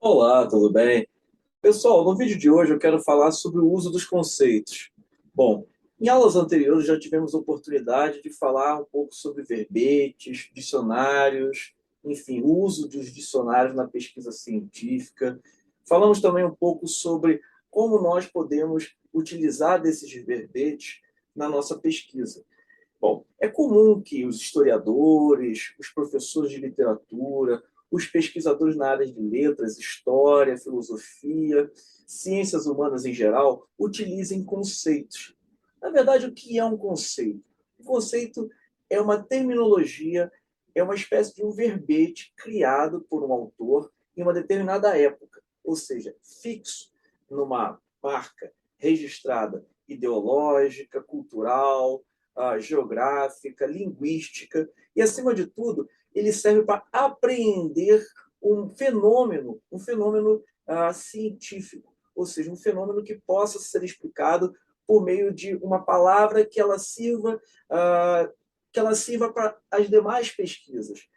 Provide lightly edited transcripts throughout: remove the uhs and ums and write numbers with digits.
Olá, tudo bem? Pessoal, no vídeo de hoje eu quero falar sobre o uso dos conceitos. Bom, em aulas anteriores já tivemos oportunidade de falar um pouco sobre verbetes, dicionários, enfim, o uso dos dicionários na pesquisa científica. Falamos também um pouco sobre como nós podemos utilizar desses verbetes na nossa pesquisa. Bom, é comum que os historiadores, os professores de literatura, os pesquisadores na área de letras, história, filosofia, ciências humanas em geral, utilizem conceitos. Na verdade, o que é um conceito? Um conceito é uma terminologia, é uma espécie de um verbete criado por um autor em uma determinada época, ou seja, fixo numa marca registrada ideológica, cultural, geográfica, linguística, e, acima de tudo, ele serve para apreender um fenômeno científico, ou seja, um fenômeno que possa ser explicado por meio de uma palavra que ela sirva para as demais pesquisas.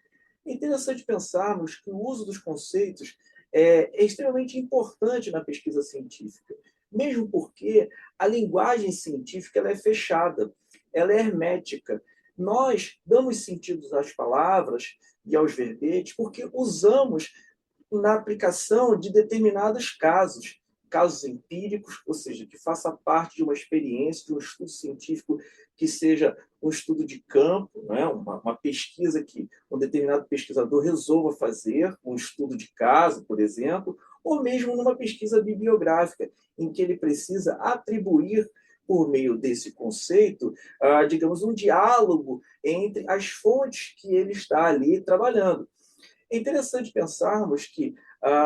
É interessante pensarmos que o uso dos conceitos é extremamente importante na pesquisa científica, mesmo porque a linguagem científica ela é fechada, ela é hermética. Nós damos sentidos às palavras e aos verbetes porque usamos na aplicação de determinados casos, casos empíricos, ou seja, que faça parte de uma experiência, de um estudo científico que seja um estudo de campo, né? uma pesquisa que um determinado pesquisador resolva fazer, um estudo de caso, por exemplo, ou mesmo numa pesquisa bibliográfica, em que ele precisa atribuir, por meio desse conceito, digamos, um diálogo entre as fontes que ele está ali trabalhando. É interessante pensarmos que,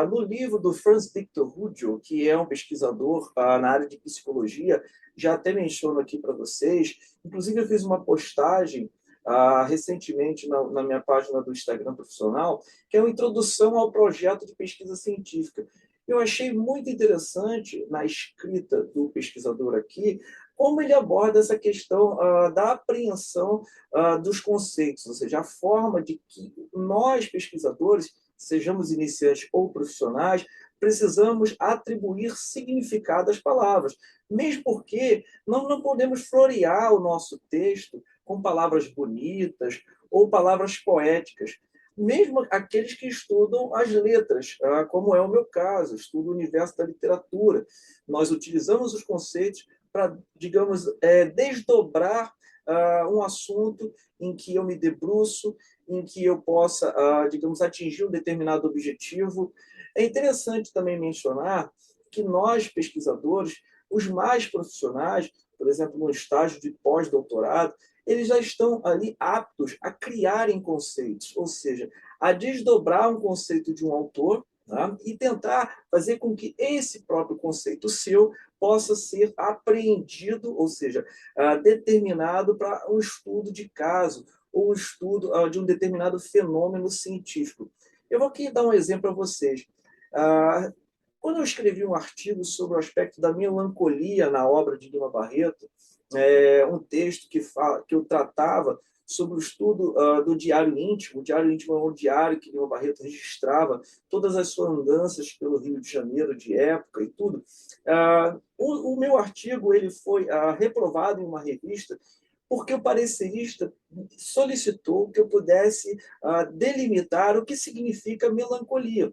no livro do Franz Victor Ruggio, que é um pesquisador na área de psicologia, já até menciono aqui para vocês, inclusive eu fiz uma postagem recentemente na minha página do Instagram profissional, que é uma introdução ao projeto de pesquisa científica. Eu achei muito interessante na escrita do pesquisador aqui, como ele aborda essa questão da apreensão dos conceitos, ou seja, a forma de que nós, pesquisadores, sejamos iniciantes ou profissionais, precisamos atribuir significado às palavras, mesmo porque não podemos florear o nosso texto com palavras bonitas ou palavras poéticas. Mesmo aqueles que estudam as letras, como é o meu caso, estudo o universo da literatura, nós utilizamos os conceitos para, digamos, desdobrar um assunto em que eu me debruço, em que eu possa, digamos, atingir um determinado objetivo. É interessante também mencionar que nós, pesquisadores, os mais profissionais, por exemplo, no estágio de pós-doutorado, eles já estão ali aptos a criarem conceitos, ou seja, a desdobrar um conceito de um autor, tá? E tentar fazer com que esse próprio conceito seu possa ser apreendido, ou seja, determinado para um estudo de caso ou um estudo de um determinado fenômeno científico. Eu vou aqui dar um exemplo para vocês. Ah, Quando eu escrevi um artigo sobre o aspecto da melancolia na obra de Lima Barreto, um texto que eu tratava sobre o estudo do diário íntimo. O diário íntimo é um diário que Lima Barreto registrava todas as suas andanças pelo Rio de Janeiro de época e tudo. O meu artigo ele foi reprovado em uma revista porque o parecerista solicitou que eu pudesse delimitar o que significa melancolia.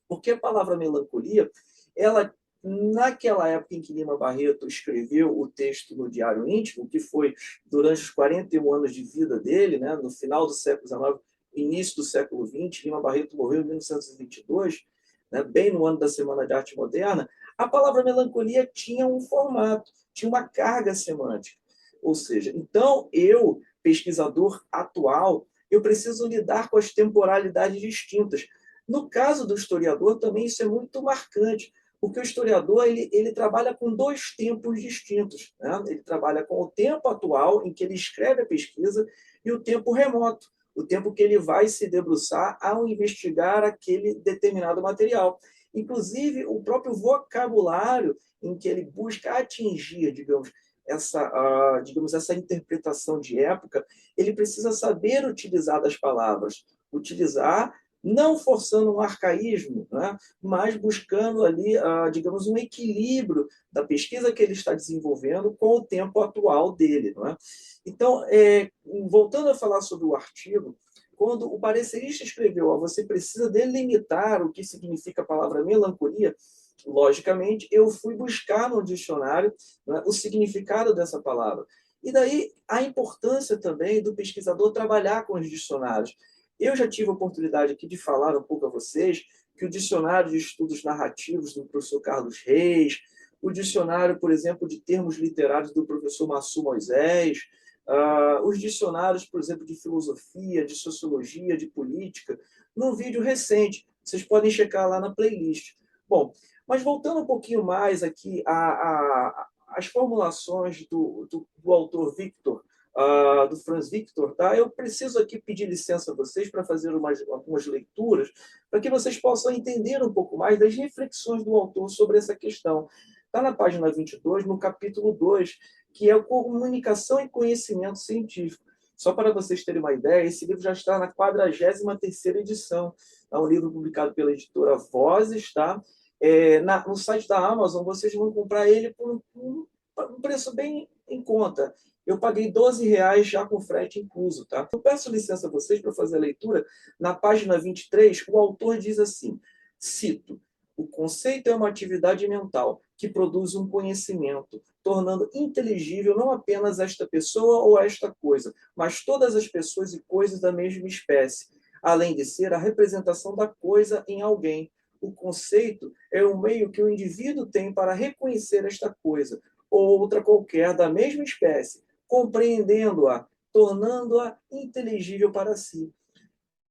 Porque a palavra melancolia, ela, naquela época em que Lima Barreto escreveu o texto no Diário Íntimo, que foi durante os 41 anos de vida dele, né, no final do século XIX, início do século XX, Lima Barreto morreu em 1922, né, bem no ano da Semana de Arte Moderna, a palavra melancolia tinha um formato, tinha uma carga semântica. Ou seja, então eu, pesquisador atual, eu preciso lidar com as temporalidades distintas. No caso do historiador, também isso é muito marcante, porque o historiador ele trabalha com dois tempos distintos. Né? Ele trabalha com o tempo atual, em que ele escreve a pesquisa, e o tempo remoto, o tempo que ele vai se debruçar ao investigar aquele determinado material. Inclusive, o próprio vocabulário em que ele busca atingir, digamos, essa interpretação de época, ele precisa saber utilizar das palavras, utilizar não forçando um arcaísmo, né? Mas buscando ali, digamos, um equilíbrio da pesquisa que ele está desenvolvendo com o tempo atual dele. Não é? Então, voltando a falar sobre o artigo, quando o parecerista escreveu, você precisa delimitar o que significa a palavra melancolia, logicamente, eu fui buscar no dicionário, né, o significado dessa palavra. E daí a importância também do pesquisador trabalhar com os dicionários. Eu já tive a oportunidade aqui de falar um pouco a vocês que o dicionário de estudos narrativos do professor Carlos Reis, o dicionário, por exemplo, de termos literários do professor Massu Moisés, os dicionários, por exemplo, de filosofia, de sociologia, de política, num vídeo recente. Vocês podem checar lá na playlist. Bom, mas voltando um pouquinho mais aqui às formulações do autor Victor, do Franz Victor, tá? Eu preciso aqui pedir licença a vocês para fazer algumas leituras, para que vocês possam entender um pouco mais das reflexões do autor sobre essa questão. Está na página 22, no capítulo 2, que é Comunicação e Conhecimento Científico. Só para vocês terem uma ideia, esse livro já está na 43ª edição. É um livro publicado pela editora Vozes, tá? No site da Amazon, vocês vão comprar ele por um preço bem em conta. Eu paguei R$ 12 já com frete incluso. Tá? Eu peço licença a vocês para fazer a leitura. Na página 23, o autor diz assim, cito, o conceito é uma atividade mental que produz um conhecimento, tornando inteligível não apenas esta pessoa ou esta coisa, mas todas as pessoas e coisas da mesma espécie, além de ser a representação da coisa em alguém. O conceito é o meio que o indivíduo tem para reconhecer esta coisa, ou outra qualquer da mesma espécie, compreendendo-a, tornando-a inteligível para si.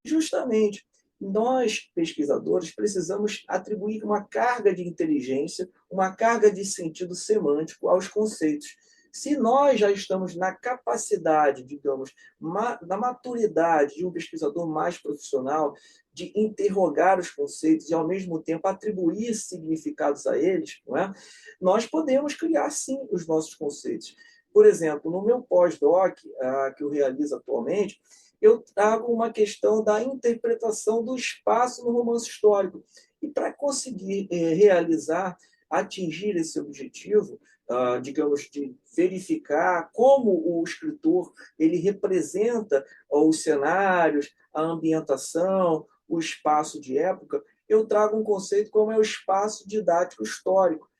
Justamente, nós, pesquisadores, precisamos atribuir uma carga de inteligência, uma carga de sentido semântico aos conceitos. Se nós já estamos na capacidade, digamos, na maturidade de um pesquisador mais profissional, de interrogar os conceitos e, ao mesmo tempo, atribuir significados a eles, não é? Nós podemos criar, sim, os nossos conceitos. Por exemplo, no meu pós-doc, que eu realizo atualmente, eu trago uma questão da interpretação do espaço no romance histórico. E para conseguir realizar, atingir esse objetivo, digamos, de verificar como o escritor ele representa os cenários, a ambientação, o espaço de época, eu trago um conceito como é o espaço didático histórico,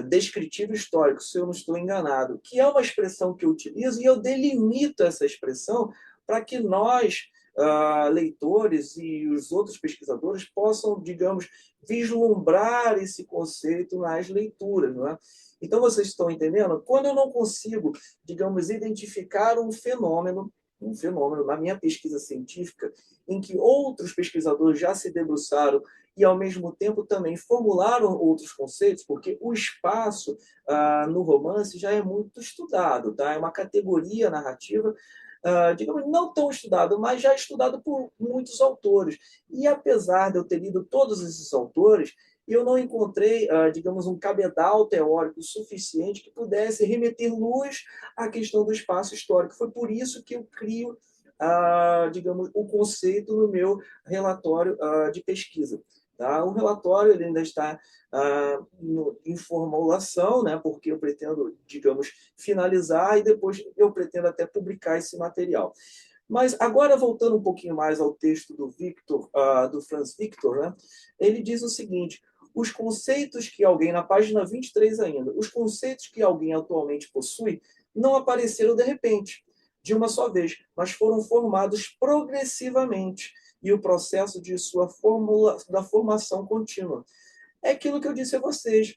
descritivo histórico, se eu não estou enganado, que é uma expressão que eu utilizo e eu delimito essa expressão para que nós, leitores e os outros pesquisadores possam, digamos, vislumbrar esse conceito nas leituras, não é? Então, vocês estão entendendo? Quando eu não consigo, digamos, identificar um fenômeno na minha pesquisa científica, em que outros pesquisadores já se debruçaram e, ao mesmo tempo, também formularam outros conceitos, porque o espaço no romance já é muito estudado, tá? É uma categoria narrativa, digamos, não tão estudado, mas já estudado por muitos autores. E, apesar de eu ter lido todos esses autores, eu não encontrei, digamos, um cabedal teórico suficiente que pudesse remeter luz à questão do espaço histórico. Foi por isso que eu crio, digamos, o conceito no meu relatório de pesquisa. Tá? O relatório ele ainda está em formulação, né? Porque eu pretendo, digamos, finalizar e depois eu pretendo até publicar esse material. Mas agora, voltando um pouquinho mais ao texto do Victor, do Franz Victor, né? Ele diz o seguinte, os conceitos que alguém, na página 23 ainda, os conceitos que alguém atualmente possui não apareceram de repente, de uma só vez, mas foram formados progressivamente e o processo de da formação contínua. É aquilo que eu disse a vocês.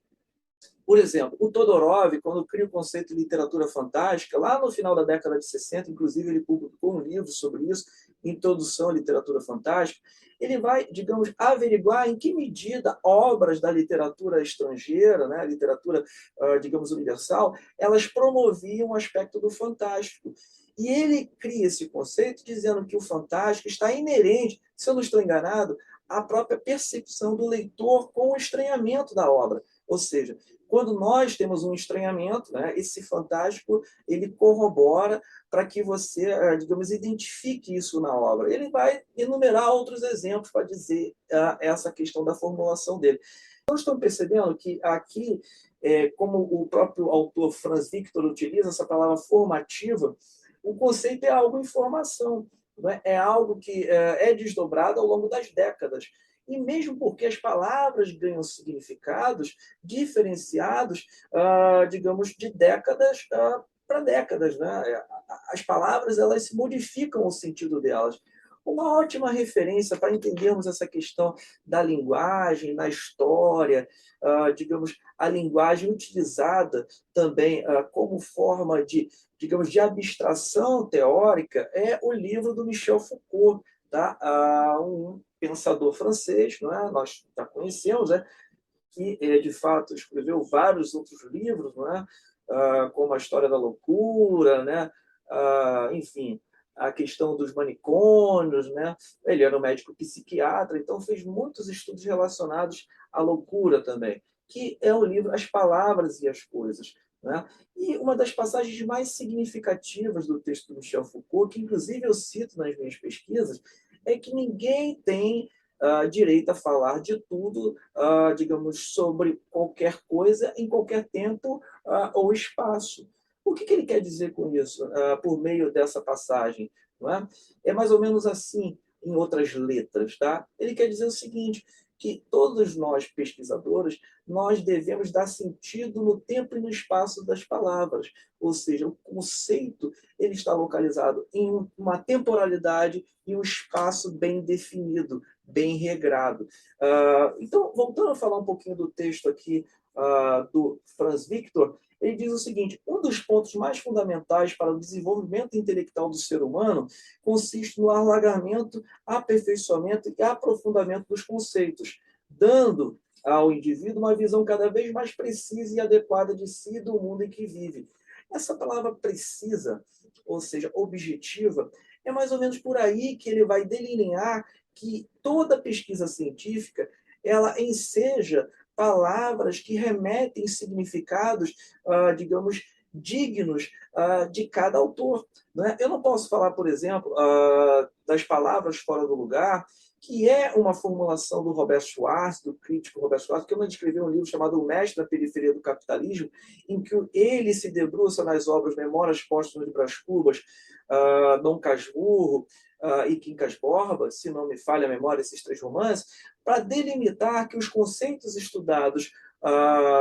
Por exemplo, o Todorov, quando cria o conceito de literatura fantástica, lá no final da década de 60, inclusive ele publicou um livro sobre isso, Introdução à Literatura Fantástica, ele vai, digamos, averiguar em que medida obras da literatura estrangeira, né, a literatura, digamos, universal, elas promoviam o aspecto do fantástico. E ele cria esse conceito dizendo que o fantástico está inerente, se eu não estou enganado, à própria percepção do leitor com o estranhamento da obra. Ou seja, Quando nós temos um estranhamento, né, esse fantástico ele corrobora para que você, digamos, identifique isso na obra. Ele vai enumerar outros exemplos para dizer essa questão da formulação dele. Então, estão percebendo que aqui, como o próprio autor Franz Victor utiliza essa palavra formativa, o conceito é algo em formação, né? É algo que é desdobrado ao longo das décadas. E mesmo porque as palavras ganham significados diferenciados, digamos, de décadas para décadas, né? As palavras elas se modificam o sentido delas. Uma ótima referência para entendermos essa questão da linguagem, na história, digamos, a linguagem utilizada também como forma de, digamos, de abstração teórica é o livro do Michel Foucault, tá? Um pensador francês, não é? Nós já conhecemos, né? Que de fato escreveu vários outros livros, não é? Como a História da Loucura, né? Enfim, a questão dos manicômios, né? Ele era um médico psiquiatra, então fez muitos estudos relacionados à loucura também, que é o livro As Palavras e as Coisas, né? E uma das passagens mais significativas do texto do Michel Foucault, que inclusive eu cito nas minhas pesquisas, é que ninguém tem direito a falar de tudo, digamos, sobre qualquer coisa, em qualquer tempo ou espaço. O que ele quer dizer com isso, por meio dessa passagem? Não é? É mais ou menos assim, em outras letras. Tá? Ele quer dizer o seguinte, que todos nós, pesquisadores, nós devemos dar sentido no tempo e no espaço das palavras. Ou seja, o conceito ele está localizado em uma temporalidade e um espaço bem definido, bem regrado. Então, voltando a falar um pouquinho do texto aqui do Franz Victor, ele diz o seguinte: um dos pontos mais fundamentais para o desenvolvimento intelectual do ser humano consiste no alargamento, aperfeiçoamento e aprofundamento dos conceitos, dando ao indivíduo uma visão cada vez mais precisa e adequada de si e do mundo em que vive. Essa palavra precisa, ou seja, objetiva, é mais ou menos por aí que ele vai delinear que toda pesquisa científica ela enseja palavras que remetem significados, digamos, dignos de cada autor. Né? Eu não posso falar, por exemplo, das palavras fora do lugar, que é uma formulação do Robert Schwartz, do crítico Robert Schwartz, que ele escreveu um livro chamado O Mestre da Periferia do Capitalismo, em que ele se debruça nas obras Memórias Póstumas de Brás Cubas, Dom Casmurro e Quincas Borba, se não me falha a memória, esses três romances, para delimitar que os conceitos estudados,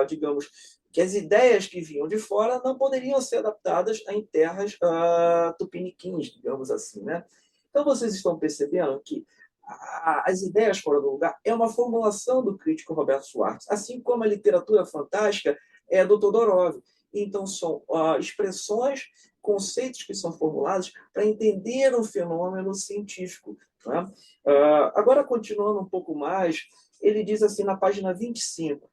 digamos, que as ideias que vinham de fora não poderiam ser adaptadas em terras tupiniquins, digamos assim, né? Então, vocês estão percebendo que as ideias fora do lugar é uma formulação do crítico Roberto Schwartz, assim como a literatura fantástica é do Todorov. Então, são expressões, conceitos que são formulados para entender um fenômeno científico. Né? Agora, continuando um pouco mais, ele diz assim na página 25,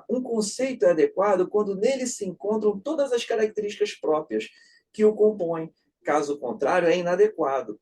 um conceito é adequado quando nele se encontram todas as características próprias que o compõem. Caso contrário, é inadequado.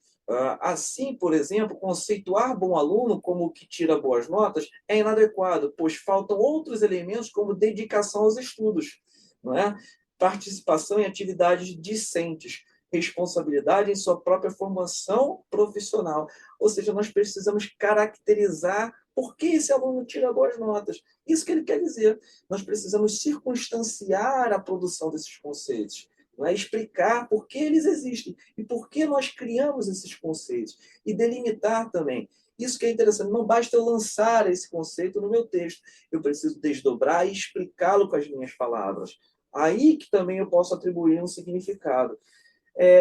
Assim, por exemplo, conceituar bom aluno como o que tira boas notas é inadequado, pois faltam outros elementos como dedicação aos estudos, não é? Participação em atividades discentes, responsabilidade em sua própria formação profissional. Ou seja, nós precisamos caracterizar por que esse aluno tira boas notas. Isso que ele quer dizer. Nós precisamos circunstanciar a produção desses conceitos. Não é? Explicar por que eles existem e por que nós criamos esses conceitos. E delimitar também. Isso que é interessante. Não basta eu lançar esse conceito no meu texto. Eu preciso desdobrar e explicá-lo com as minhas palavras. Aí que também eu posso atribuir um significado.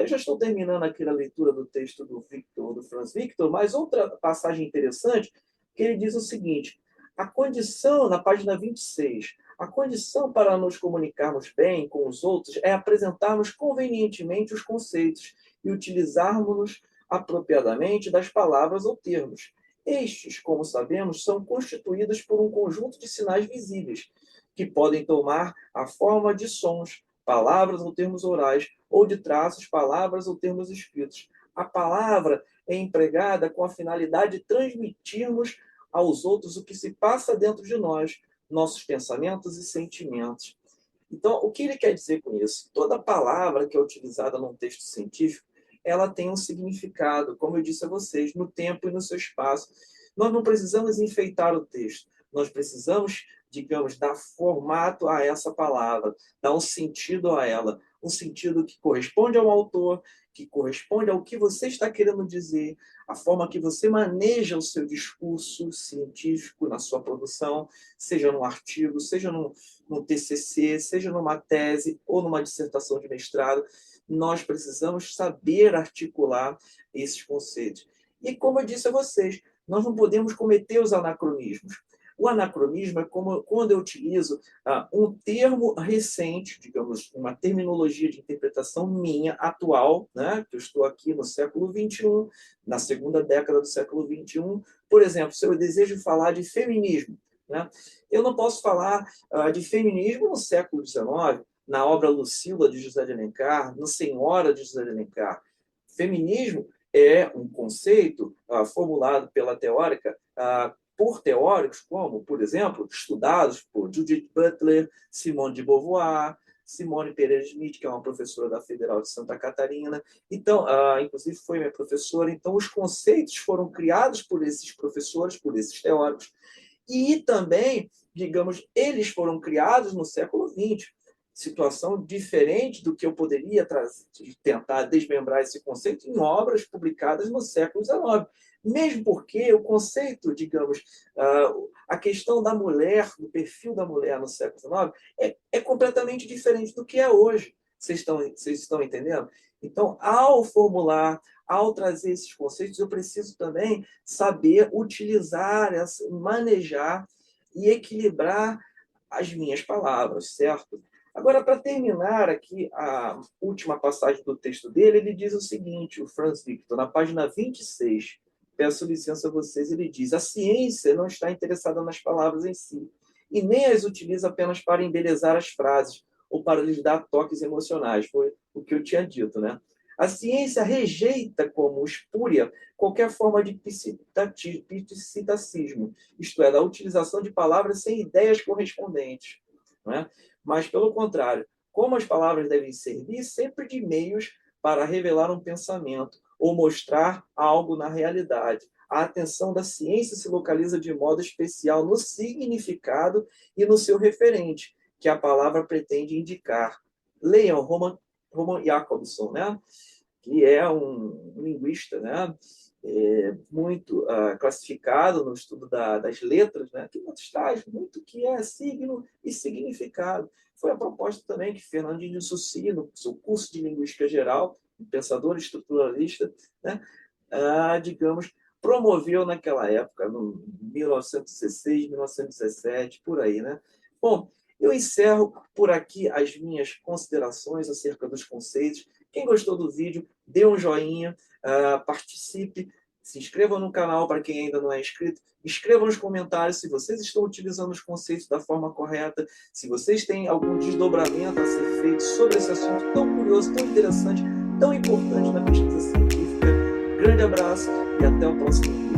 Já estou terminando aqui a leitura do texto do Victor, do Franz Victor, mas outra passagem interessante, que ele diz o seguinte: a condição, na página 26, a condição para nos comunicarmos bem com os outros é apresentarmos convenientemente os conceitos e utilizarmos-nos apropriadamente das palavras ou termos. Estes, como sabemos, são constituídos por um conjunto de sinais visíveis, que podem tomar a forma de sons, palavras ou termos orais, ou de traços, palavras ou termos escritos. A palavra é empregada com a finalidade de transmitirmos aos outros o que se passa dentro de nós, nossos pensamentos e sentimentos. Então, o que ele quer dizer com isso? Toda palavra que é utilizada num texto científico, ela tem um significado, como eu disse a vocês, no tempo e no seu espaço. Nós não precisamos enfeitar o texto, nós precisamos, digamos, dar formato a essa palavra, dar um sentido a ela, um sentido que corresponde ao autor, que corresponde ao que você está querendo dizer, a forma que você maneja o seu discurso científico na sua produção, seja num artigo, seja num TCC, seja numa tese ou numa dissertação de mestrado. Nós precisamos saber articular esses conceitos. E como eu disse a vocês, nós não podemos cometer os anacronismos. O anacronismo é como quando eu utilizo um termo recente, digamos, uma terminologia de interpretação minha, atual, né, que eu estou aqui no século XXI, na segunda década do século XXI. Por exemplo, se eu desejo falar de feminismo, né, eu não posso falar de feminismo no século XIX, na obra Lucília de José de Alencar, no Senhora de José de Alencar. Feminismo é um conceito formulado pela teórica por teóricos como, por exemplo, estudados por Judith Butler, Simone de Beauvoir, Simone Pereira Schmidt, que é uma professora da Federal de Santa Catarina. Então, inclusive foi minha professora. Então, os conceitos foram criados por esses professores, por esses teóricos. E também, digamos, eles foram criados no século XX. Situação diferente do que eu poderia tentar desmembrar esse conceito em obras publicadas no século XIX. Mesmo porque o conceito, digamos, a questão da mulher, do perfil da mulher no século XIX, é completamente diferente do que é hoje. Vocês estão entendendo? Então, ao formular, ao trazer esses conceitos, eu preciso também saber utilizar, manejar e equilibrar as minhas palavras, certo? Agora, para terminar aqui a última passagem do texto dele, ele diz o seguinte, o Franz Victor, na página 26, peço licença a vocês, ele diz: a ciência não está interessada nas palavras em si, e nem as utiliza apenas para embelezar as frases ou para lhes dar toques emocionais. Foi o que eu tinha dito, né? A ciência rejeita como espúria qualquer forma de psittacismo, isto é, da utilização de palavras sem ideias correspondentes, não é? Mas, pelo contrário, como as palavras devem servir sempre de meios para revelar um pensamento ou mostrar algo na realidade. A atenção da ciência se localiza de modo especial no significado e no seu referente, que a palavra pretende indicar. Leiam Roman Jakobson, né? Que é um linguista, né? Muito classificado no estudo das letras, né? Que traz muito que é signo e significado. Foi a proposta também que Fernandinho de Saussure, no seu curso de Linguística Geral, um pensador estruturalista, né? Digamos, promoveu naquela época, no 1916, 1917, por aí, né? Bom, eu encerro por aqui as minhas considerações acerca dos conceitos. Quem gostou do vídeo, dê um joinha, participe, se inscreva no canal para quem ainda não é inscrito, escreva nos comentários se vocês estão utilizando os conceitos da forma correta, se vocês têm algum desdobramento a ser feito sobre esse assunto tão curioso, tão interessante, tão importante na pesquisa científica. Grande abraço e até o próximo vídeo.